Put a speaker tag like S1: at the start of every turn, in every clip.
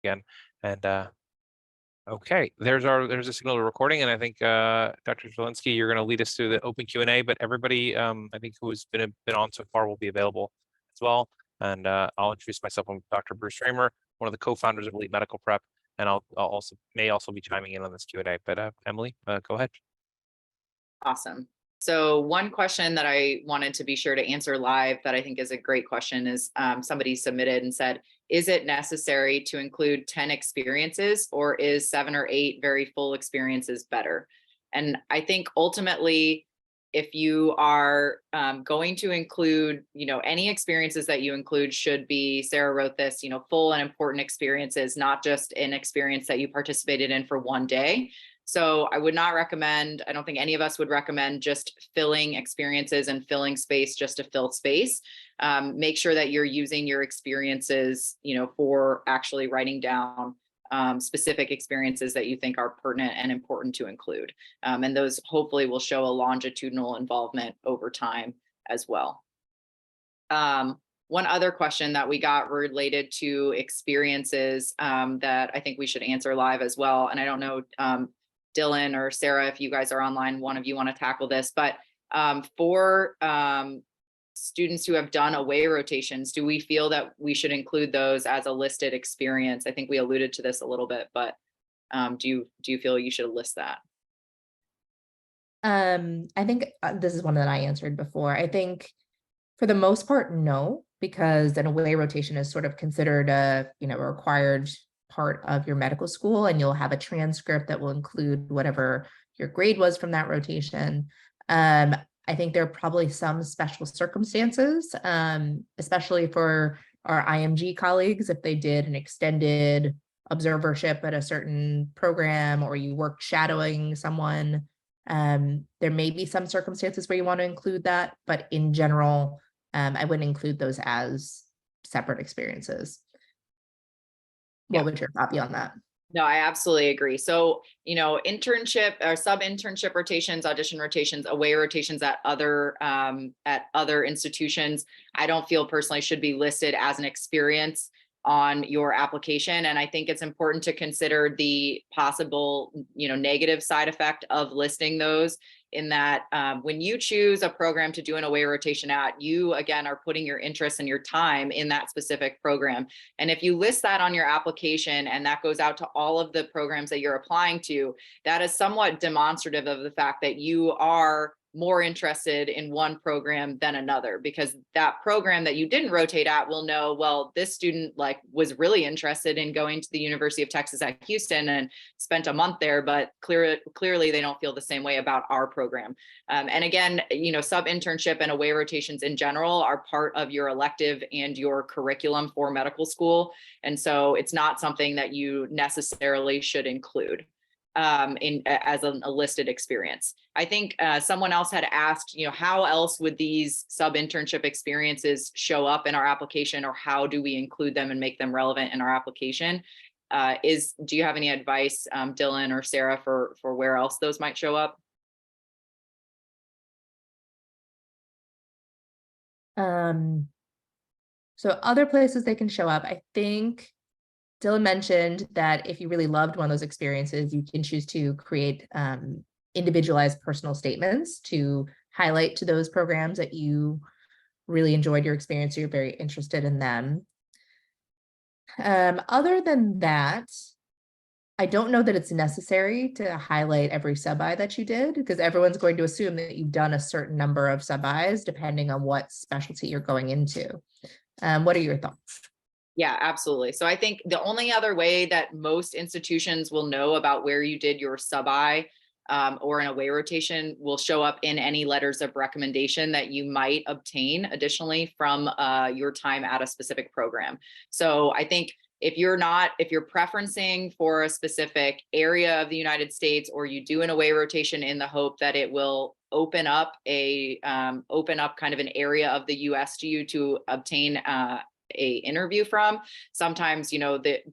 S1: again. And okay, there's a signal to recording, and I think Dr. Zielinski, you're going to lead us through the open Q&A. But everybody, I think who's been on so far will be available as well. And I'll introduce myself. I'm Dr. Bruce Raymer, one of the co-founders of Elite Medical Prep, and I'll also be chiming in on this Q&A. But Emily, go ahead.
S2: Awesome. So one question that I wanted to be sure to answer live that I think is a great question is somebody submitted and said, is it necessary to include 10 experiences, or is 7 or 8 very full experiences better? And I think ultimately, if you are going to include, any experiences that you include should be, Sarah wrote this, full and important experiences, not just an experience that you participated in for one day. So I would not recommend, I don't think any of us would recommend just filling experiences and filling space just to fill space. Make sure that you're using your experiences, for actually writing down specific experiences that you think are pertinent and important to include. And those hopefully will show a longitudinal involvement over time as well. One other question that we got related to experiences that I think we should answer live as well. And I don't know, Dylan or Sarah, if you guys are online, one of you want to tackle this, but for students who have done away rotations, do we feel that we should include those as a listed experience? I think we alluded to this a little bit, but do you feel you should list that?
S3: I think this is one that I answered before. I think for the most part, no, because an away rotation is sort of considered a required part of your medical school, and you'll have a transcript that will include whatever your grade was from that rotation. I think there are probably some special circumstances, especially for our IMG colleagues, if they did an extended observership at a certain program, or you worked shadowing someone. There may be some circumstances where you want to include that, but in general, I wouldn't include those as separate experiences. What would your thought be on that?
S2: No, I absolutely agree. So, internship or sub-internship rotations, audition rotations, away rotations at other institutions, I don't feel personally should be listed as an experience on your application. And I think it's important to consider the possible, negative side effect of listing those, in that when you choose a program to do an away rotation at, you again are putting your interest and your time in that specific program. And if you list that on your application and that goes out to all of the programs that you're applying to, that is somewhat demonstrative of the fact that you are more interested in one program than another, because that program that you didn't rotate at will know, well, this student was really interested in going to the University of Texas at Houston and spent a month there, but clearly they don't feel the same way about our program. And again, sub-internship and away rotations in general are part of your elective and your curriculum for medical school. And so it's not something that you necessarily should include as a listed experience. I think someone else had asked, how else would these sub-internship experiences show up in our application, or how do we include them and make them relevant in our application? Do you have any advice, Dylan or Sarah, for where else those might show up?
S3: So other places they can show up, I think Dylan mentioned that if you really loved one of those experiences, you can choose to create individualized personal statements to highlight to those programs that you really enjoyed your experience, or you're very interested in them. Other than that, I don't know that it's necessary to highlight every sub-I that you did, because everyone's going to assume that you've done a certain number of sub-Is depending on what specialty you're going into. What are your thoughts?
S2: Yeah, absolutely. So I think the only other way that most institutions will know about where you did your sub-I or an away rotation will show up in any letters of recommendation that you might obtain additionally from your time at a specific program. So I think if you're preferencing for a specific area of the United States, or you do an away rotation in the hope that it will open up kind of an area of the US to you to obtain a interview from, sometimes,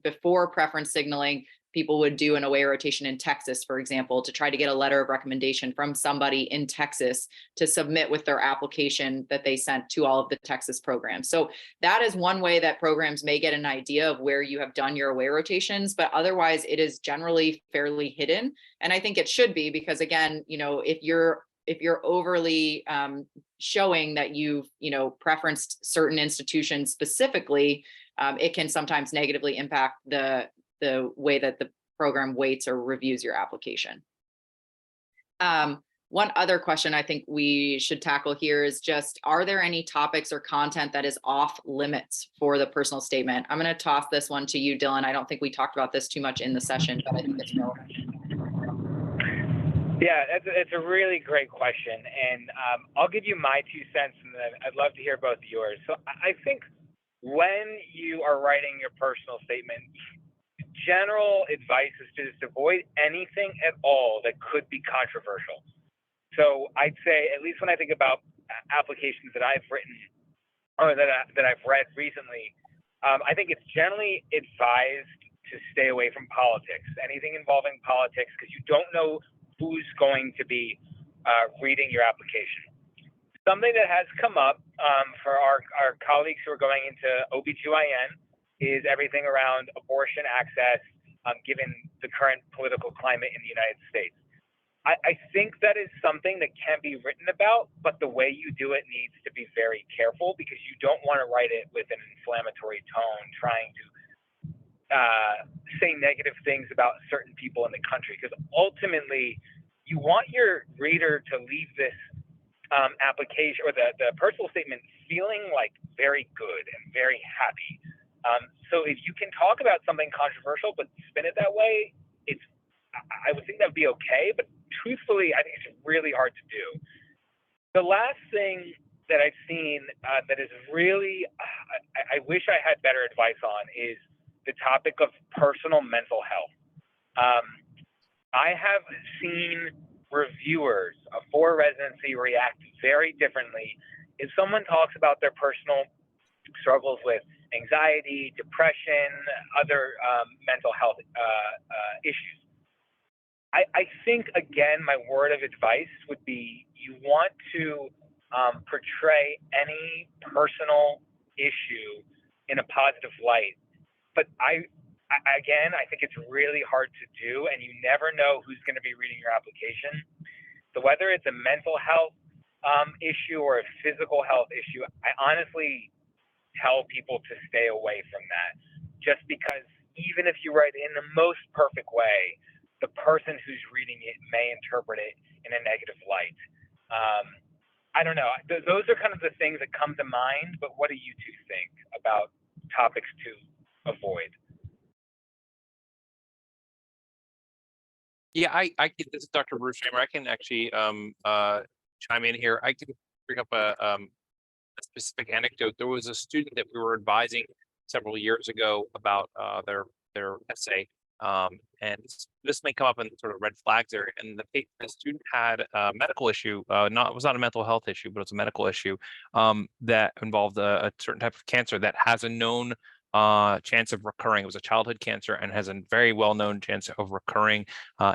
S2: before preference signaling, people would do an away rotation in Texas, for example, to try to get a letter of recommendation from somebody in Texas to submit with their application that they sent to all of the Texas programs. So that is one way that programs may get an idea of where you have done your away rotations, but otherwise it is generally fairly hidden. And I think it should be, because again, if you're overly showing that you've, preferenced certain institutions specifically, it can sometimes negatively impact the way that the program weights or reviews your application. One other question I think we should tackle here is just, are there any topics or content that is off limits for the personal statement? I'm going to toss this one to you, Dylan. I don't think we talked about this too much in the session, but I think it's relevant.
S4: Yeah, it's a really great question. And I'll give you my 2 cents, and then I'd love to hear both of yours. So I think when you are writing your personal statement, general advice is to just avoid anything at all that could be controversial. So I'd say, at least when I think about applications that I've written or that I've read recently, I think it's generally advised to stay away from politics, anything involving politics, because you don't know who's going to be reading your application. Something that has come up for our colleagues who are going into OBGYN is everything around abortion access, given the current political climate in the United States. I think that is something that can be written about, but the way you do it needs to be very careful, because you don't want to write it with an inflammatory tone, trying to say negative things about certain people in the country, because ultimately you want your reader to leave this application or the personal statement feeling like very good and very happy. So if you can talk about something controversial but spin it that way, I would think that would be okay, but truthfully, I think it's really hard to do. The last thing that I've seen that is really, I wish I had better advice on, is the topic of personal mental health. I have seen reviewers for residency react very differently if someone talks about their personal struggles with anxiety, depression, other mental health issues. I think, again, my word of advice would be, you want to portray any personal issue in a positive light. But I think it's really hard to do, and you never know who's going to be reading your application. So whether it's a mental health issue or a physical health issue, I honestly tell people to stay away from that, just because even if you write it in the most perfect way, the person who's reading it may interpret it in a negative light. I don't know. Those are kind of the things that come to mind, but what do you two think about topics to avoid?
S1: Yeah, this is Dr. Bruce Kramer. I can actually chime in here. I can bring up a specific anecdote. There was a student that we were advising several years ago about their essay. And this may come up in sort of red flags area. And the student had a medical issue. It was not a mental health issue, but it's a medical issue that involved a certain type of cancer that has a known chance of recurring. It was a childhood cancer and has a very well-known chance of recurring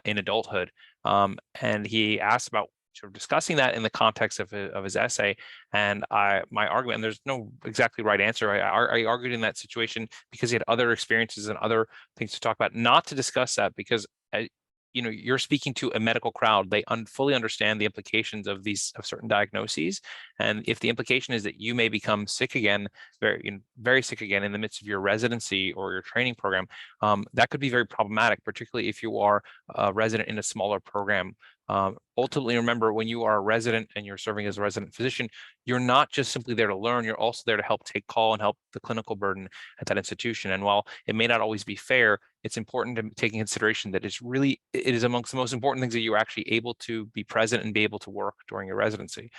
S1: in adulthood. And he asked about sort of discussing that in the context of his essay. And my argument, and there's no exactly right answer, I argued in that situation because he had other experiences and other things to talk about, not to discuss that, because you're speaking to a medical crowd. They fully understand the implications of certain diagnoses. And if the implication is that you may become sick again, very sick again in the midst of your residency or your training program, that could be very problematic, particularly if you are a resident in a smaller program. Ultimately, remember, when you are a resident and you're serving as a resident physician, you're not just simply there to learn, you're also there to help take call and help the clinical burden at that institution. And while it may not always be fair, it's important to take in consideration that it is amongst the most important things that you're actually able to be present and be able to work during your residency.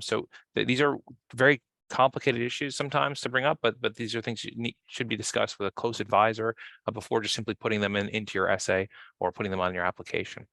S1: So these are very complicated issues sometimes to bring up, but these are things should be discussed with a close advisor before just simply putting them into your essay or putting them on your application.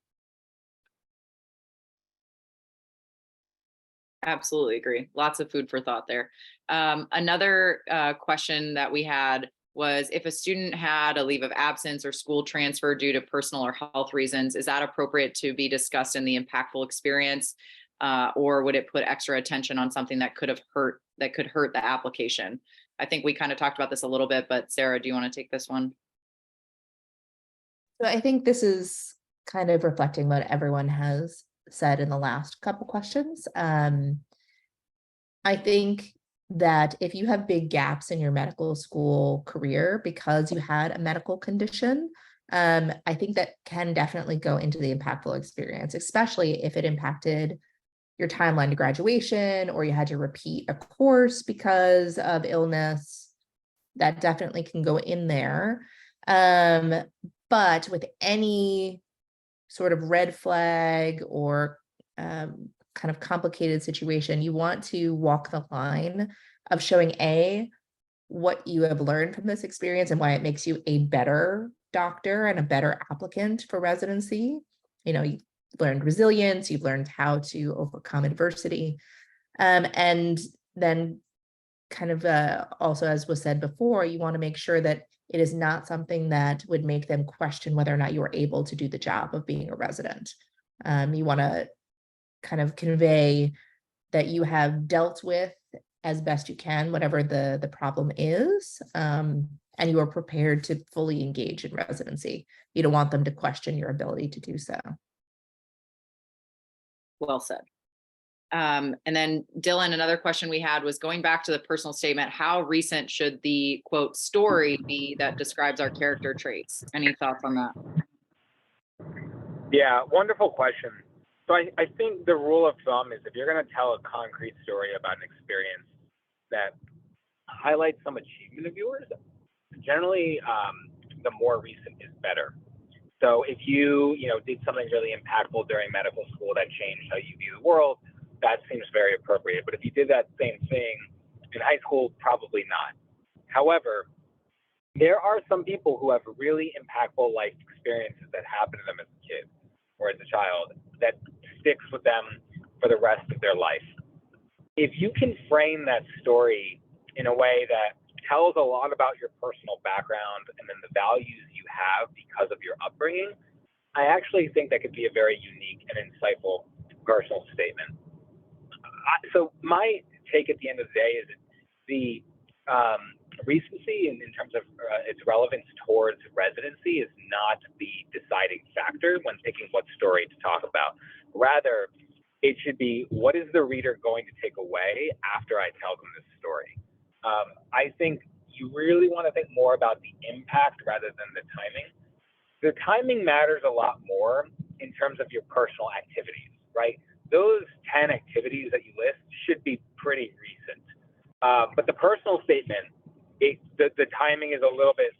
S2: Absolutely agree. Lots of food for thought there. Another question that we had was if a student had a leave of absence or school transfer due to personal or health reasons, is that appropriate to be discussed in the impactful experience? Or would it put extra attention on something that could hurt the application? I think we kind of talked about this a little bit, but Sarah, do you want to take this one?
S3: So I think this is kind of reflecting what everyone has said in the last couple questions. I think that if you have big gaps in your medical school career because you had a medical condition, I think that can definitely go into the impactful experience, especially if it impacted your timeline to graduation or you had to repeat a course because of illness. That definitely can go in there. But with any sort of red flag or kind of complicated situation, you want to walk the line of showing what you have learned from this experience and why it makes you a better doctor and a better applicant for residency. You've learned resilience, you've learned how to overcome adversity. And then kind of also, as was said before, you want to make sure that it is not something that would make them question whether or not you are able to do the job of being a resident. You want to kind of convey that you have dealt with as best you can whatever the problem is, and you are prepared to fully engage in residency. You don't want them to question your ability to do so.
S2: Well said. And then Dylan, another question we had was going back to the personal statement, how recent should the quote story be that describes our character traits? Any thoughts on that?
S4: Yeah, wonderful question. So I think the rule of thumb is if you're going to tell a concrete story about an experience that highlights some achievement of yours, generally the more recent is better. So if you did something really impactful during medical school that changed how you view the world, that seems very appropriate. But if you did that same thing in high school, probably not. However, there are some people who have really impactful life experiences that happen to them as a kid or as a child that sticks with them for the rest of their life. If you can frame that story in a way that tells a lot about your personal background and then the values you have because of your upbringing, I actually think that could be a very unique and insightful personal statement. So my take at the end of the day is that the recency in terms of its relevance towards residency is not the deciding factor when picking what story to talk about. Rather, it should be, what is the reader going to take away after I tell them this story? I think you really want to think more about the impact rather than the timing. The timing matters a lot more in terms of your personal activities, right? Those 10 activities that you list should be pretty recent. But the personal statement, the timing is a little bit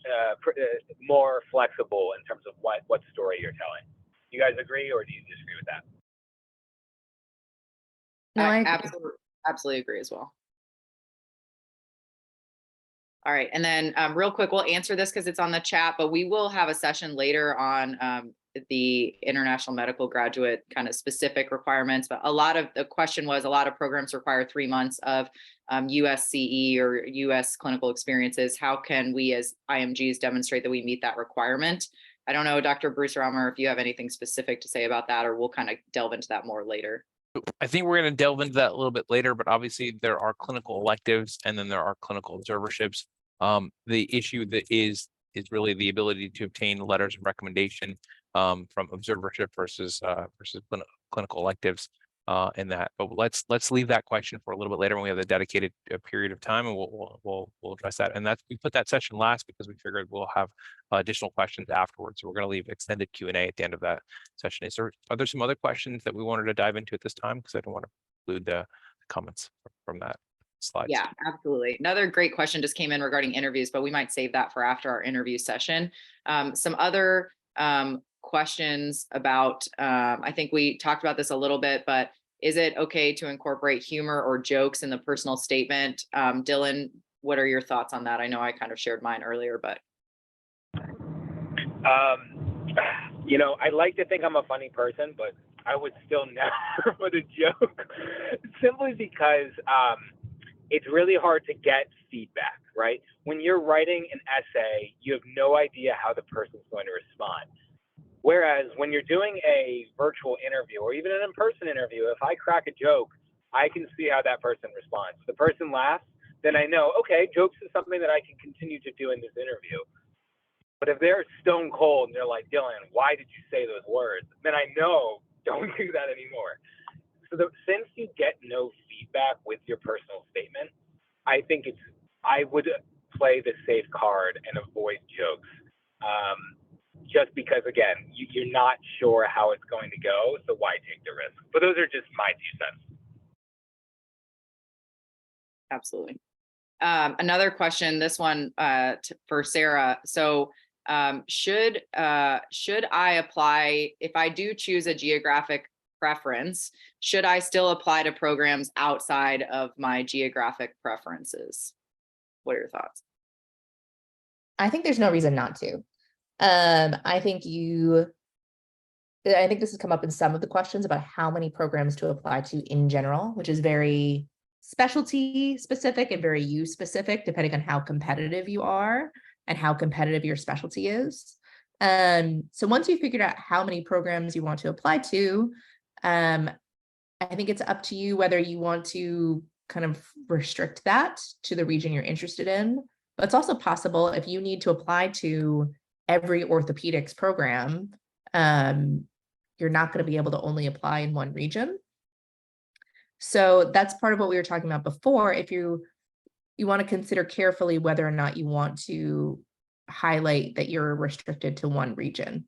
S4: more flexible in terms of what story you're telling. You guys agree, or do you disagree with that?
S3: No, I
S2: I
S3: agree.
S2: absolutely agree as well. All right, and then real quick, we'll answer this because it's on the chat, but we will have a session later on the international medical graduate kind of specific requirements. But a lot of the question was, a lot of programs require 3 months of USCE or US clinical experiences. How can we as IMGs demonstrate that we meet that requirement? I don't know, Dr. Bruce Raumer, if you have anything specific to say about that, or we'll kind of delve into that more later.
S1: I think we're going to delve into that a little bit later, but obviously there are clinical electives and then there are clinical observerships. The issue that is really the ability to obtain letters of recommendation from observership versus clinical electives in that. But let's leave that question for a little bit later when we have the dedicated period of time, and we'll address that. And we put that session last because we figured we'll have additional questions afterwards. So we're going to leave extended Q&A at the end of that session. Are there some other questions that we wanted to dive into at this time? Because I don't want to include the comments from that slide.
S2: Yeah, absolutely. Another great question just came in regarding interviews, but we might save that for after our interview session. Some other questions about, I think we talked about this a little bit, but is it okay to incorporate humor or jokes in the personal statement? Dylan, what are your thoughts on that? I know I kind of shared mine earlier, but.
S4: I like to think I'm a funny person, but I would still never put a joke simply because it's really hard to get feedback, right? When you're writing an essay, you have no idea how the person's going to respond. Whereas when you're doing a virtual interview or even an in-person interview, if I crack a joke, I can see how that person responds. If the person laughs, then I know, okay, jokes is something that I can continue to do in this interview. But if they're stone cold and they're like, Dylan, why did you say those words? Then I know, don't do that anymore. So since you get no feedback with your personal statement, I think I would play the safe card and avoid jokes. Just because, again, you're not sure how it's going to go, so why take the risk? But those are just my 2 cents.
S2: Absolutely. Another question, this one for Sarah. So should I apply, if I do choose a geographic preference, should I still apply to programs outside of my geographic preferences? What are your thoughts?
S3: I think there's no reason not to. I think this has come up in some of the questions about how many programs to apply to in general, which is very specialty specific and very you specific, depending on how competitive you are and how competitive your specialty is. So once you figured out how many programs you want to apply to, I think it's up to you whether you want to kind of restrict that to the region you're interested in. But it's also possible if you need to apply to every orthopedics program, you're not going to be able to only apply in one region. So that's part of what we were talking about before. If you want to consider carefully whether or not you want to highlight that you're restricted to one region.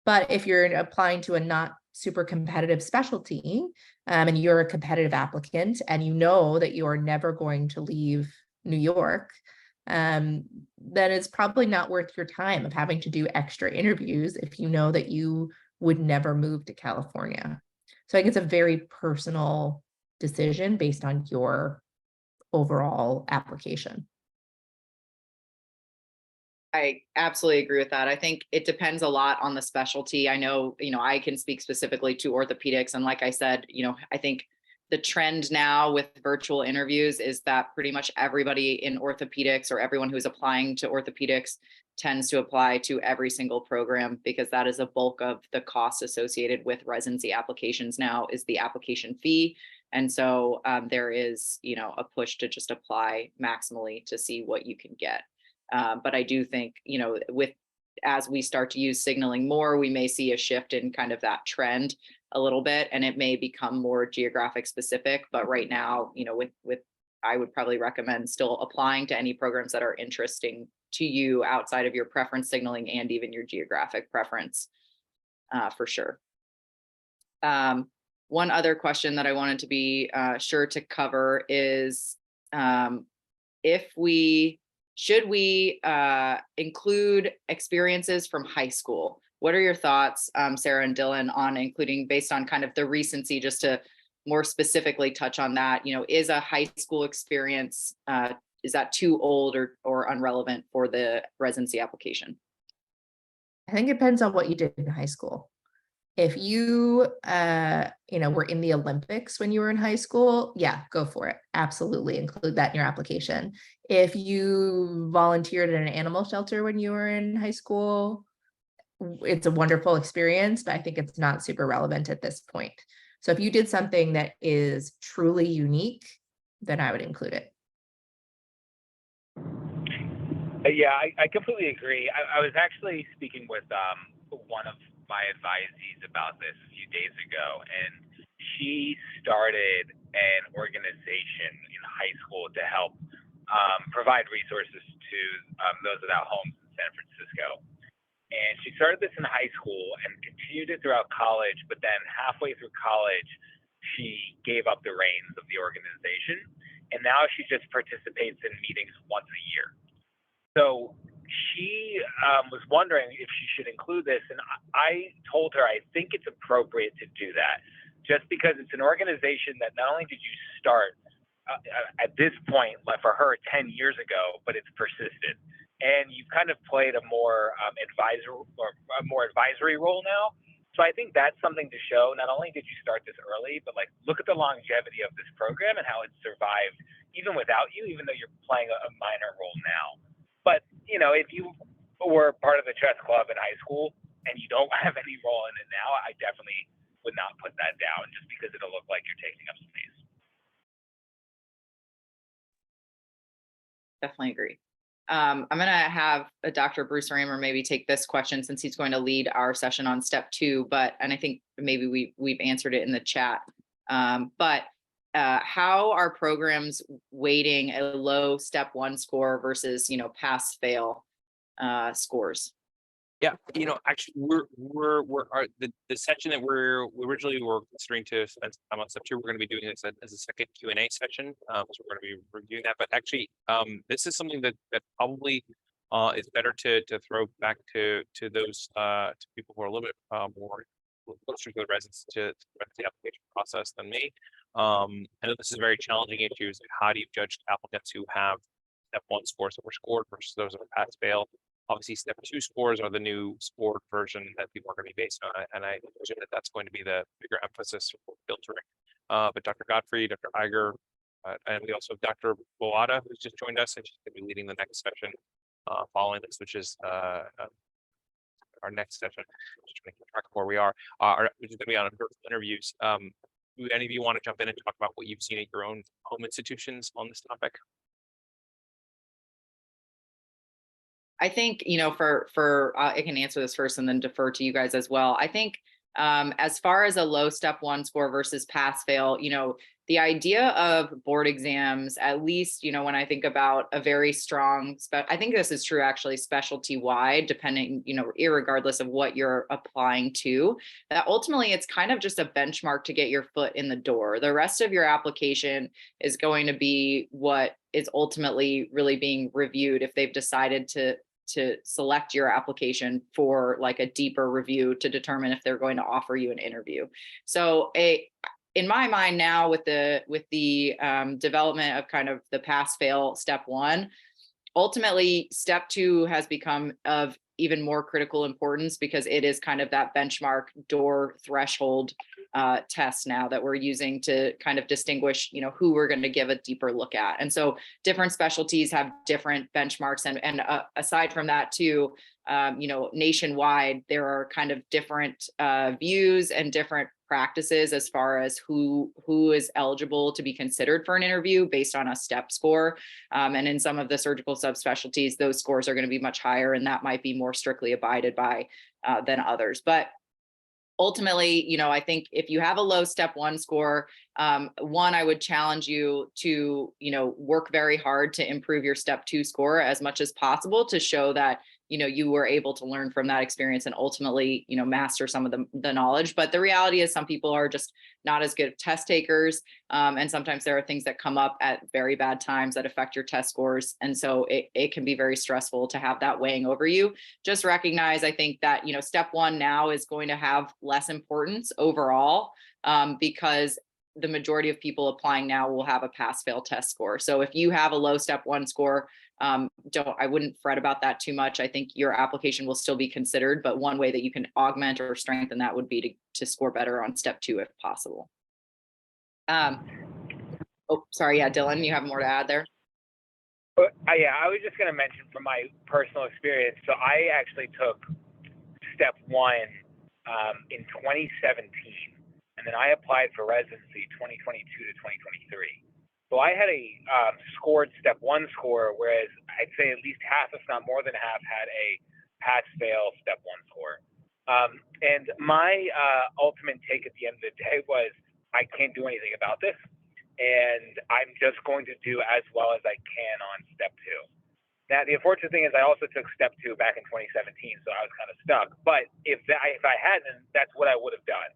S3: But if you're applying to a not super competitive specialty, and you're a competitive applicant and you know that you're never going to leave New York, then it's probably not worth your time of having to do extra interviews if you know that you would never move to California. So I think it's a very personal decision based on your overall application.
S2: I absolutely agree with that. I think it depends a lot on the specialty. I know, I can speak specifically to orthopedics. And like I said, I think the trend now with virtual interviews is that pretty much everybody in orthopedics or everyone who's applying to orthopedics tends to apply to every single program, because that is a bulk of the cost associated with residency applications now is the application fee. And so there is, a push to just apply maximally to see what you can get. But I do think, as we start to use signaling more, we may see a shift in kind of that trend a little bit, and it may become more geographic specific. But right now, I would probably recommend still applying to any programs that are interesting to you outside of your preference signaling and even your geographic preference, for sure. One other question that I wanted to be sure to cover is should we include experiences from high school? What are your thoughts, Sarah and Dylan, on including based on kind of the recency, just to more specifically touch on that? Is a high school experience, is that too old or unrelevant for the residency application?
S3: I think it depends on what you did in high school. If you, were in the Olympics when you were in high school, yeah, go for it. Absolutely include that in your application. If you volunteered at an animal shelter when you were in high school, it's a wonderful experience, but I think it's not super relevant at this point. So if you did something that is truly unique, then I would include it.
S4: Yeah, I completely agree. I was actually speaking with one of my advisees about this a few days ago, and she started an organization in high school to help provide resources to those without homes in San Francisco. And she started this in high school and continued it throughout college, but then halfway through college, she gave up the reins of the organization, and now she just participates in meetings once a year. So she was wondering if she should include this, and I told her I think it's appropriate to do that, just because it's an organization that not only did you start at this point for her 10 years ago, but it's persisted, and you've kind of played a more advisory role now. So I think that's something to show. Not only did you start this early, but like look at the longevity of this program and how it's survived even without you, even though you're playing a minor role now. But you know, if you were part of the chess club in high school and you don't have any role in it now, I definitely would not put that down just because it'll look like you're taking up space.
S2: Definitely agree. I'm going to have Dr. Bruce Raymer maybe take this question since he's going to lead our session on step 2, and I think maybe we've answered it in the chat. But how are programs weighting a low step 1 score versus, pass fail scores?
S1: Yeah, actually, the section that we originally were considering to spend some time on step 2. We're going to be doing this as a second Q&A session. So we're going to be reviewing that. But actually, this is something that probably is better to throw back to those to people who are a little bit more closer to the residents to the application process than me. I know this is a very challenging issue. How do you judge applicants who have step 1 scores that were scored versus those that are pass fail? Obviously, step 2 scores are the new scored version that people are going to be based on, and I imagine that that's going to be the bigger emphasis for filtering. But Dr. Godfrey, Dr. Iger, and we also have Dr. Boada, who's just joined us, and she's going to be leading the next session following this, which is our next session. Just trying to keep track of where we are. Which is going to be on virtual interviews. Do any of you want to jump in and talk about what you've seen at your own home institutions on this topic?
S2: I think, I can answer this first and then defer to you guys as well. I think as far as a low step 1 score versus pass fail, the idea of board exams, at least, when I think about a very strong, I think this is true actually specialty wide, depending, irregardless of what you're applying to, that ultimately it's kind of just a benchmark to get your foot in the door. The rest of your application is going to be what is ultimately really being reviewed if they've decided to select your application for like a deeper review to determine if they're going to offer you an interview. So in my mind now, with the development of kind of the pass fail step 1, ultimately step 2 has become of even more critical importance because it is kind of that benchmark door threshold test now that we're using to kind of distinguish, who we're going to give a deeper look at. And so different specialties have different benchmarks. And aside from that too, nationwide, there are kind of different views and different practices as far as who is eligible to be considered for an interview based on a step score. And in some of the surgical subspecialties, those scores are going to be much higher, and that might be more strictly abided by than others. But ultimately, I think if you have a low step 1 score, I would challenge you to, work very hard to improve your step 2 score as much as possible to show that, you were able to learn from that experience and ultimately, master some of the knowledge. But the reality is some people are just not as good test takers. And sometimes there are things that come up at very bad times that affect your test scores. And so it can be very stressful to have that weighing over you. Just recognize, I think that, step 1 now is going to have less importance overall because the majority of people applying now will have a pass fail test score. So if you have a low step 1 score, I wouldn't fret about that too much. I think your application will still be considered, but one way that you can augment or strengthen that would be to score better on step 2 if possible. Sorry. Yeah, Dylan, you have more to add there?
S4: Yeah, I was just going to mention from my personal experience. So I actually took step 1 in 2017, and then I applied for residency 2022 to 2023. So I had a scored step 1 score, whereas I'd say at least half, if not more than half, had a pass-fail step 1 score. And my ultimate take at the end of the day was, I can't do anything about this, and I'm just going to do as well as I can on step 2. Now, the unfortunate thing is I also took step 2 back in 2017, so I was kind of stuck. But if I hadn't, that's what I would have done.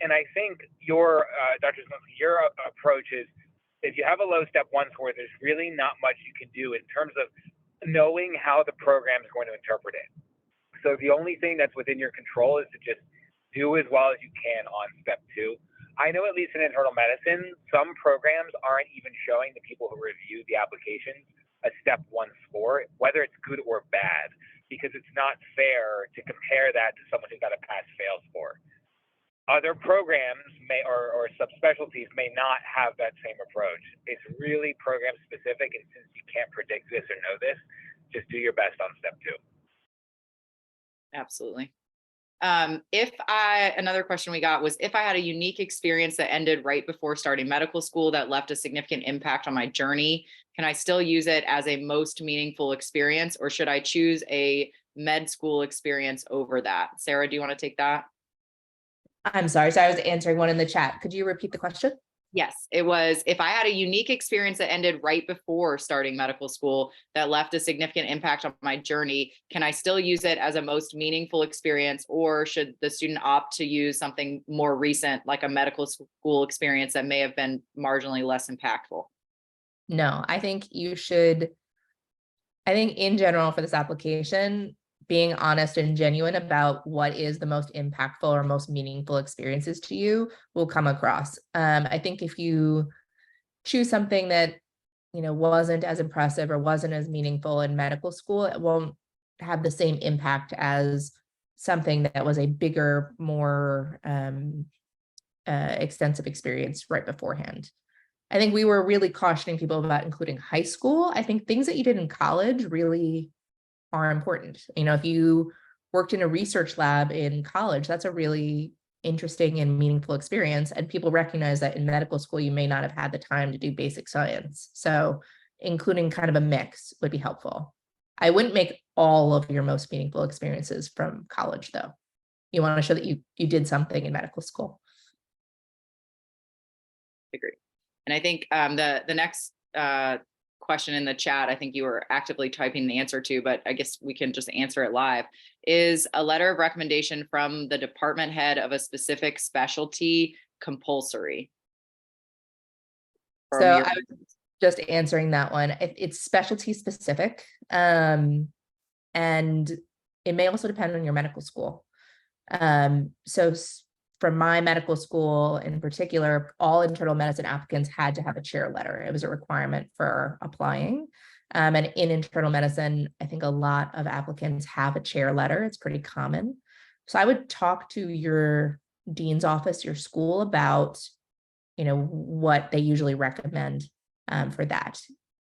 S4: And I think your, Dr. Zielinski, your approach is, if you have a low step 1 score, there's really not much you can do in terms of knowing how the program is going to interpret it. So the only thing that's within your control is to just do as well as you can on step 2. I know at least in internal medicine, some programs aren't even showing the people who review the applications a step 1 score, whether it's good or bad. because it's not fair to compare that to someone who got a pass-fail score. Other programs may or subspecialties may not have that same approach. It's really program specific, and since you can't predict this or know this, just do your best on step 2.
S2: Absolutely. Another question we got was, if I had a unique experience that ended right before starting medical school that left a significant impact on my journey, can I still use it as a most meaningful experience, or should I choose a med school experience over that? Sarah, do you want to take that?
S3: I'm sorry. So I was answering one in the chat. Could you repeat the question?
S2: Yes, it was, if I had a unique experience that ended right before starting medical school that left a significant impact on my journey, can I still use it as a most meaningful experience, or should the student opt to use something more recent, like a medical school experience that may have been marginally less impactful?
S3: No, I think you should. I think in general for this application, being honest and genuine about what is the most impactful or most meaningful experiences to you will come across. I think if you choose something that, wasn't as impressive or wasn't as meaningful in medical school, it won't have the same impact as something that was a bigger, more extensive experience right beforehand. I think we were really cautioning people about including high school. I think things that you did in college really are important. If you worked in a research lab in college, that's a really interesting and meaningful experience. And people recognize that in medical school, you may not have had the time to do basic science. So including kind of a mix would be helpful. I wouldn't make all of your most meaningful experiences from college, though. You want to show that you did something in medical school.
S2: Agree. And I think the next question in the chat, I think you were actively typing the answer to, but I guess we can just answer it live. Is a letter of recommendation from the department head of a specific specialty compulsory?
S3: So I was just answering that one. It's specialty specific, and it may also depend on your medical school. So from my medical school in particular, all internal medicine applicants had to have a chair letter. It was a requirement for applying. And in internal medicine, I think a lot of applicants have a chair letter. It's pretty common. So I would talk to your dean's office, your school, about, what they usually recommend for that.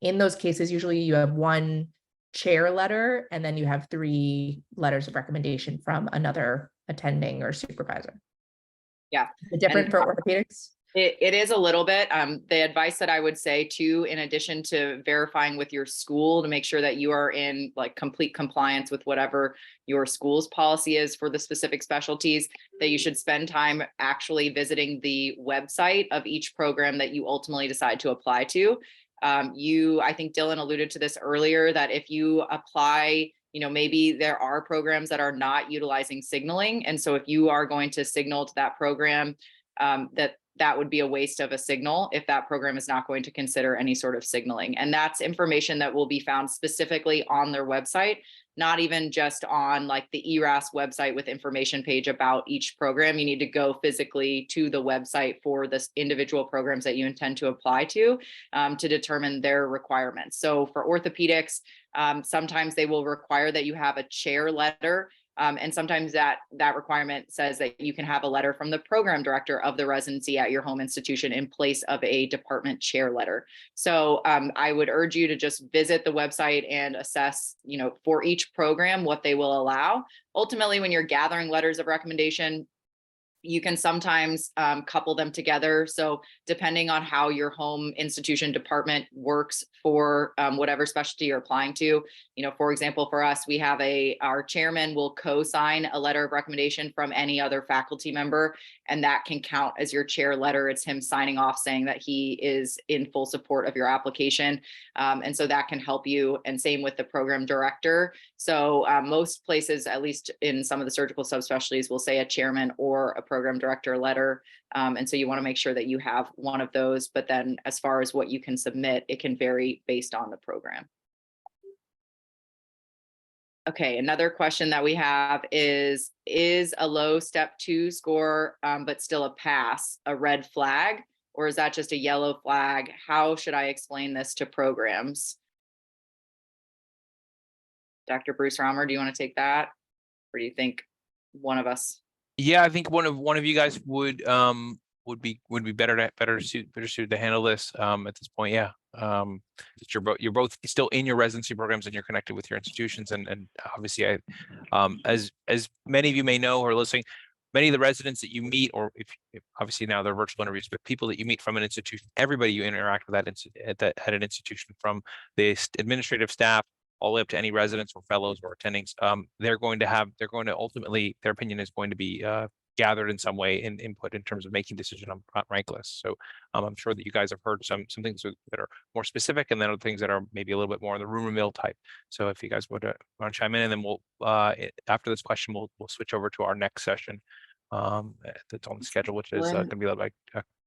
S3: In those cases, usually you have one chair letter, and then you have 3 letters of recommendation from another attending or supervisor.
S2: Yeah.
S3: Different for orthopedics?
S2: It is a little bit. The advice that I would say too, in addition to verifying with your school to make sure that you are in like complete compliance with whatever your school's policy is for the specific specialties, that you should spend time actually visiting the website of each program that you ultimately decide to apply to. I think Dylan alluded to this earlier, that if you apply, maybe there are programs that are not utilizing signaling. And so if you are going to signal to that program, that would be a waste of a signal if that program is not going to consider any sort of signaling. And that's information that will be found specifically on their website, not even just on like the ERAS website with information page about each program. You need to go physically to the website for the individual programs that you intend to apply to determine their requirements. So for orthopedics, sometimes they will require that you have a chair letter. And sometimes that requirement says that you can have a letter from the program director of the residency at your home institution in place of a department chair letter. So I would urge you to just visit the website and assess, for each program, what they will allow. Ultimately, when you're gathering letters of recommendation, you can sometimes couple them together. So depending on how your home institution department works for whatever specialty you're applying to, for example, for us, we have our chairman will co-sign a letter of recommendation from any other faculty member, and that can count as your chair letter. It's him signing off saying that he is in full support of your application. And so that can help you, and same with the program director. So most places, at least in some of the surgical subspecialties, will say a chairman or a program director letter. And so you want to make sure that you have one of those. But then as far as what you can submit, it can vary based on the program. Okay, another question that we have is a low step 2 score, but still a pass, a red flag, or is that just a yellow flag? How should I explain this to programs? Dr. Bruce Romer, do you want to take that? Or do you think one of us?
S1: Yeah, I think one of you guys would be better suited to handle this at this point. Yeah. That you're both still in your residency programs and you're connected with your institutions, and obviously as many of you may know or listening, many of the residents that you meet, or if obviously now they're virtual interviews, but people that you meet from an institution, everybody you interact with at an institution, from the administrative staff all the way up to any residents or fellows or attendings, they're going to ultimately, their opinion is going to be gathered in some way in input in terms of making decision on rank lists. So I'm sure that you guys have heard some things that are more specific, and then other things that are maybe a little bit more in the rumor mill type. So if you guys would want to chime in, and then we'll after this question, we'll switch over to our next session that's on the schedule, which is going to be led by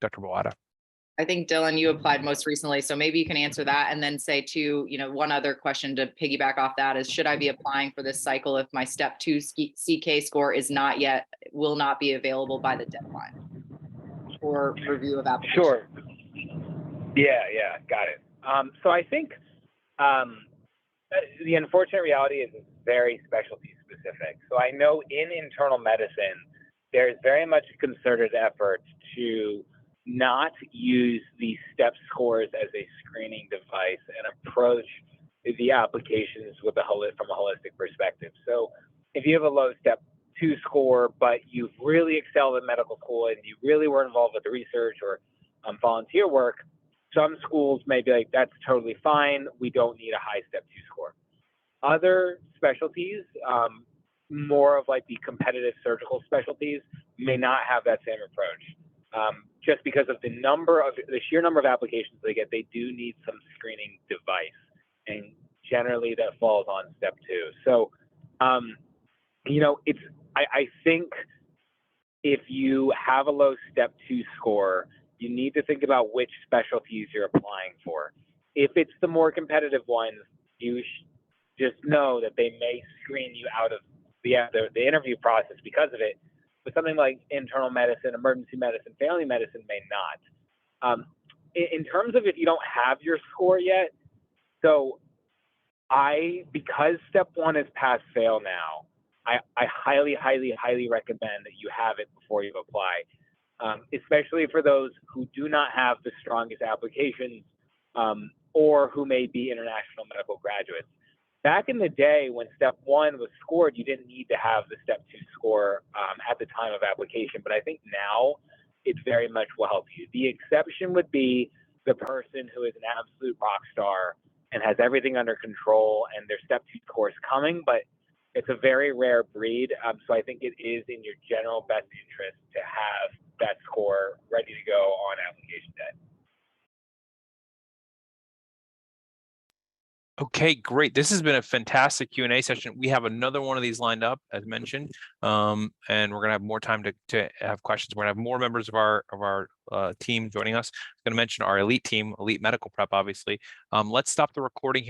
S1: Dr. Boada.
S2: I think Dylan, you applied most recently, so maybe you can answer that and then say too, one other question to piggyback off that is, should I be applying for this cycle if my step 2 CK score will not be available by the deadline for review of application?
S4: Sure. Yeah, got it. So I think the unfortunate reality is it's very specialty specific. So I know in internal medicine, there's very much a concerted effort to not use the STEP scores as a screening device and approach the applications from a holistic perspective. So if you have a low step 2 score, but you've really excelled in medical school and you really were involved with the research or volunteer work, some schools may be like, that's totally fine. We don't need a high step 2 score. Other specialties, more of like the competitive surgical specialties, may not have that same approach. Just because of the sheer number of applications they get, they do need some screening device, and generally that falls on step 2. So, I think if you have a low step 2 score, you need to think about which specialties you're applying for. If it's the more competitive ones, you just know that they may screen you out of the interview process because of it. But something like internal medicine, emergency medicine, family medicine may not. In terms of if you don't have your score yet, so because step 1 is pass fail now, I highly, highly, highly recommend that you have it before you apply, especially for those who do not have the strongest applications or who may be international medical graduates. Back in the day when step 1 was scored, you didn't need to have the step 2 score at the time of application. But I think now it very much will help you. The exception would be the person who is an absolute rock star and has everything under control and their step 2 score is coming, but it's a very rare breed. So I think it is in your general best interest to have that score ready to go on application day.
S1: Okay, great. This has been a fantastic Q&A session. We have another one of these lined up, as mentioned, and we're gonna have more time to have questions. We're gonna have more members of our team joining us. I'm gonna mention our elite team, Elite Medical Prep, obviously. Let's stop the recording here.